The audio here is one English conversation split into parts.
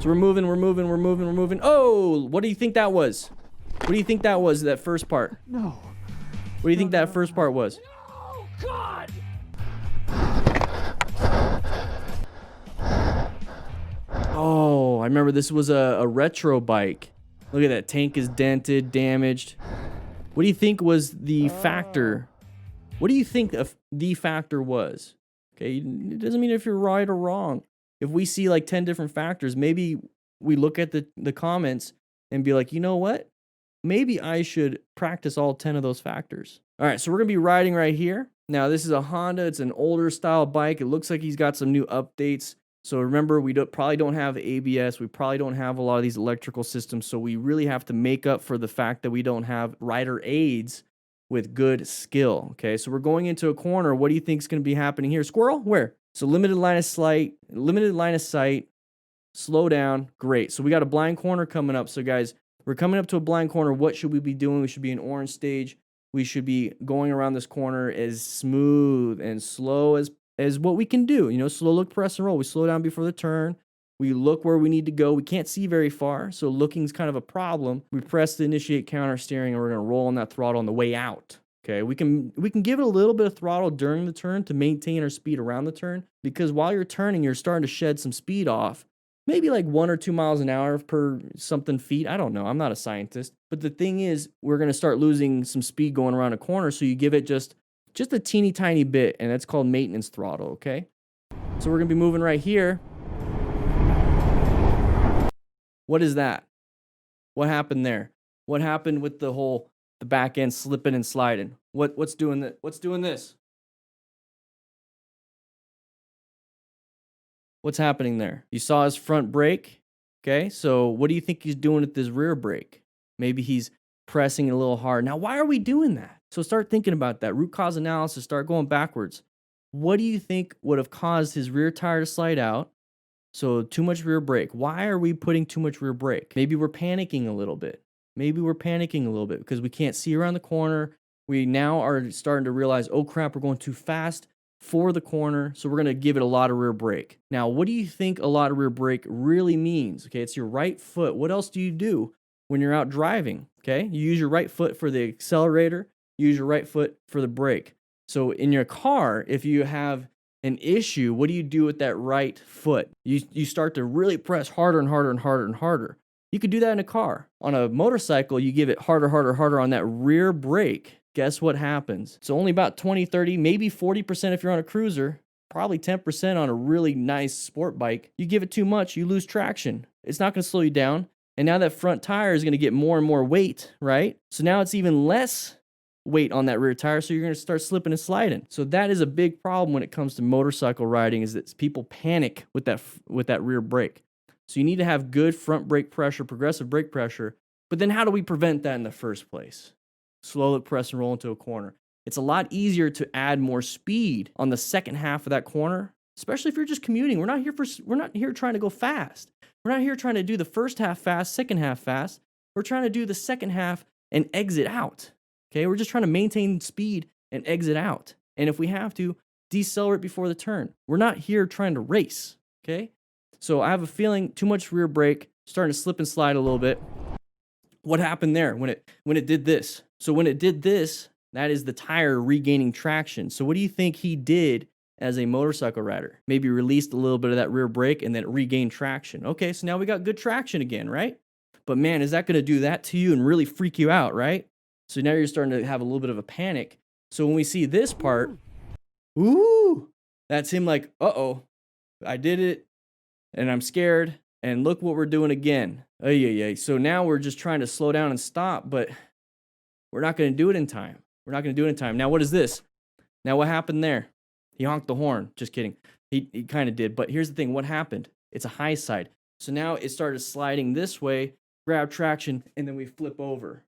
So we're moving, we're moving, we're moving, we're moving. Oh, what do you think that was? What do you think that was, that first part? No. What do you think that first part was? Oh, God! Oh, I remember this was a retro bike. Look at that, tank is dented, damaged. What do you think was the factor? What do you think the factor was? Okay, it doesn't mean if you're right or wrong. If we see like 10 different factors, maybe we look at the comments and be like, you know what? Maybe I should practice all 10 of those factors. All right, so we're gonna be riding right here. Now this is a Honda, it's an older style bike. It looks like he's got some new updates. So remember, we probably don't have ABS. We probably don't have a lot of these electrical systems. So we really have to make up for the fact that we don't have rider aids with good skill. Okay, so we're going into a corner. What do you think is going to be happening here? Squirrel? Where? So limited line of sight, slow down. Great. So we got a blind corner coming up. So guys, we're coming up to a blind corner. What should we be doing? We should be in orange stage. We should be going around this corner as smooth and slow as what we can do. You know, slow look, press and roll. We slow down before the turn. We look where we need to go. We can't see very far, so looking's kind of a problem. We press the initiate counter steering, and we're gonna roll on that throttle on the way out. Okay, we can give it a little bit of throttle during the turn to maintain our speed around the turn, because while you're turning, you're starting to shed some speed off. Maybe like 1 or 2 miles an hour per something feet. I don't know. I'm not a scientist. But the thing is, we're gonna start losing some speed going around a corner, so you give it just a teeny tiny bit, and that's called maintenance throttle, okay? So we're gonna be moving right here. What is that? What happened there? What happened with the back end slipping and sliding? What's doing that? What's doing this? What's happening there? You saw his front brake, okay? So what do you think he's doing with his rear brake? Maybe he's pressing it a little hard. Now, why are we doing that? So start thinking about that. Root cause analysis, start going backwards. What do you think would have caused his rear tire to slide out? So too much rear brake. Why are we putting too much rear brake? Maybe we're panicking a little bit. Because we can't see around the corner. We now are starting to realize, oh crap, we're going too fast for the corner. So we're going to give it a lot of rear brake. Now, what do you think a lot of rear brake really means? Okay, it's your right foot. What else do you do when you're out driving? Okay, you use your right foot for the accelerator. Use your right foot for the brake. So in your car, if you have an issue, what do you do with that right foot? You start to really press harder and harder and harder and harder. You could do that in a car. On a motorcycle, you give it harder, harder, harder on that rear brake. Guess what happens? So only about 20, 30, maybe 40% if you're on a cruiser, probably 10% on a really nice sport bike. You give it too much, you lose traction. It's not going to slow you down. And now that front tire is going to get more and more weight, right? So now it's even less weight on that rear tire, so you're going to start slipping and sliding. So that is a big problem when it comes to motorcycle riding, is that people panic with that rear brake. So you need to have good front brake pressure, progressive brake pressure. But then how do we prevent that in the first place? Slow look, press and roll into a corner. It's a lot easier to add more speed on the second half of that corner, especially if you're just commuting. We're not here trying to go fast. We're not here trying to do the first half fast, second half fast. We're trying to do the second half and exit out. Okay, we're just trying to maintain speed and exit out. And if we have to, decelerate before the turn. We're not here trying to race, okay? So I have a feeling too much rear brake, starting to slip and slide a little bit. What happened there when it did this? So when it did this, that is the tire regaining traction. So what do you think he did as a motorcycle rider? Maybe released a little bit of that rear brake and then it regained traction. Okay, so now we got good traction again, right? But man, is that going to do that to you and really freak you out, right? So now you're starting to have a little bit of a panic. So when we see this part, ooh, that's him like, uh-oh, I did it, and I'm scared, and look what we're doing again. So now we're just trying to slow down and stop, but we're not going to do it in time. Now what is this? Now what happened there? He honked the horn. Just kidding. He kind of did, but here's the thing. What happened? It's a high side. So now it started sliding this way, grab traction, and then we flip over.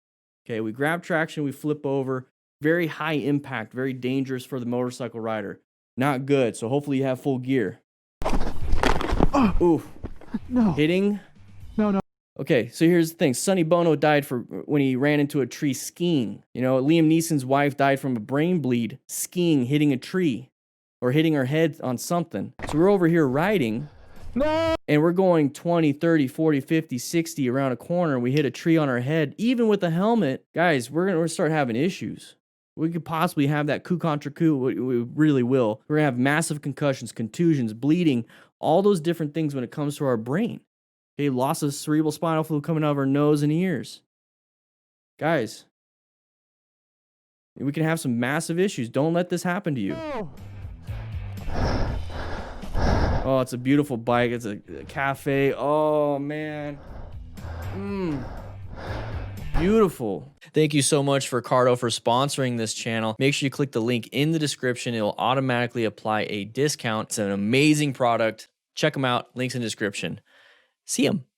Okay, we grab traction, we flip over. Very high impact, very dangerous for the motorcycle rider. Not good, so hopefully you have full gear. Oh, oof. No. Hitting? No. Okay, so here's the thing. Sonny Bono died when he ran into a tree skiing. You know, Liam Neeson's wife died from a brain bleed skiing, hitting a tree, or hitting her head on something. So we're over here riding, No! and we're going 20, 30, 40, 50, 60 around a corner, and we hit a tree on our head, even with a helmet, guys, we're going to start having issues. We could possibly have that coup contre coup. We really will. We're going to have massive concussions, contusions, bleeding, all those different things when it comes to our brain. Okay, loss of cerebral spinal fluid coming out of our nose and ears. Guys, we can have some massive issues. Don't let this happen to you. No! Oh, it's a beautiful bike. It's a cafe. Oh, man. Beautiful. Thank you so much for Cardo for sponsoring this channel. Make sure you click the link in the description. It'll automatically apply a discount. It's an amazing product. Check them out. Links in the description. See them.